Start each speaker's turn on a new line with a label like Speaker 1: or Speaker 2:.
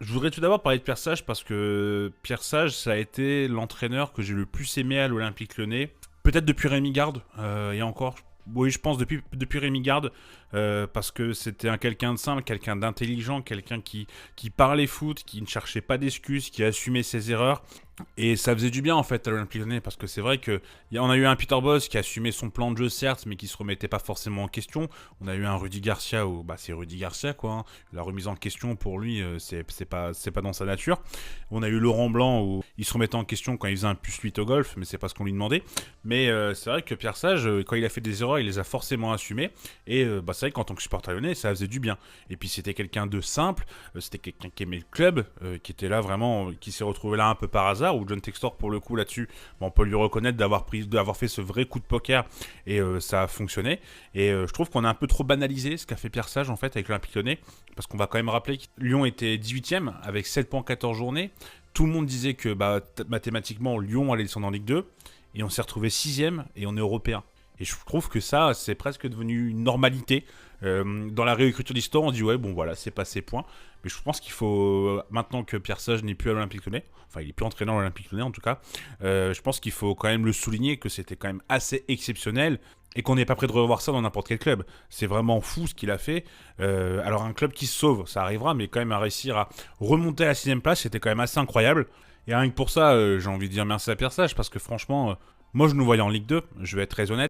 Speaker 1: Je voudrais tout d'abord parler de Pierre Sage parce que Pierre Sage, ça a été l'entraîneur que j'ai le plus aimé à l'Olympique Lyonnais. Peut-être depuis Rémi Garde, et encore. Oui, je pense depuis Rémi Garde, parce que c'était quelqu'un de simple, quelqu'un d'intelligent, quelqu'un qui parlait foot, qui ne cherchait pas d'excuses, qui assumait ses erreurs. Et ça faisait du bien en fait à l'Olympique Lyonnais parce que c'est vrai qu'on a eu un Peter Bosz qui assumait son plan de jeu certes mais qui se remettait pas forcément en question. On a eu un Rudy Garcia où bah, c'est Rudy Garcia quoi. Hein. La remise en question pour lui c'est pas dans sa nature. On a eu Laurent Blanc où il se remettait en question quand il faisait un plus 8 au golf mais c'est pas ce qu'on lui demandait. Mais c'est vrai que Pierre Sage quand il a fait des erreurs il les a forcément assumées et bah, c'est vrai qu'en tant que supporter lyonnais ça faisait du bien. Et puis c'était quelqu'un de simple, c'était quelqu'un qui aimait le club, qui était là vraiment, qui s'est retrouvé là un peu par hasard ou John Textor pour le coup là-dessus, bon, on peut lui reconnaître d'avoir fait ce vrai coup de poker et ça a fonctionné. Et je trouve qu'on a un peu trop banalisé ce qu'a fait Pierre Sage en fait avec l'Olympique Lyonnais, parce qu'on va quand même rappeler que Lyon était 18ème avec 7 points en 14 journées. Tout le monde disait que bah, mathématiquement Lyon allait descendre en Ligue 2 et on s'est retrouvé 6ème et on est européen. Et je trouve que ça, c'est presque devenu une normalité. Dans la réécriture d'histoire, on dit ouais, bon voilà, c'est passé, point. Mais je pense qu'il faut, maintenant que Pierre Sage n'est plus à l'Olympique Lyonnais, enfin il est plus entraîneur à l'Olympique Lyonnais en tout cas, je pense qu'il faut quand même le souligner que c'était quand même assez exceptionnel et qu'on n'est pas prêt de revoir ça dans n'importe quel club. C'est vraiment fou ce qu'il a fait. Alors un club qui se sauve, ça arrivera, mais quand même à réussir à remonter à la 6ème place, c'était quand même assez incroyable. Et rien que pour ça, j'ai envie de dire merci à Pierre Sage parce que franchement, moi je nous voyais en Ligue 2, je vais être très honnête.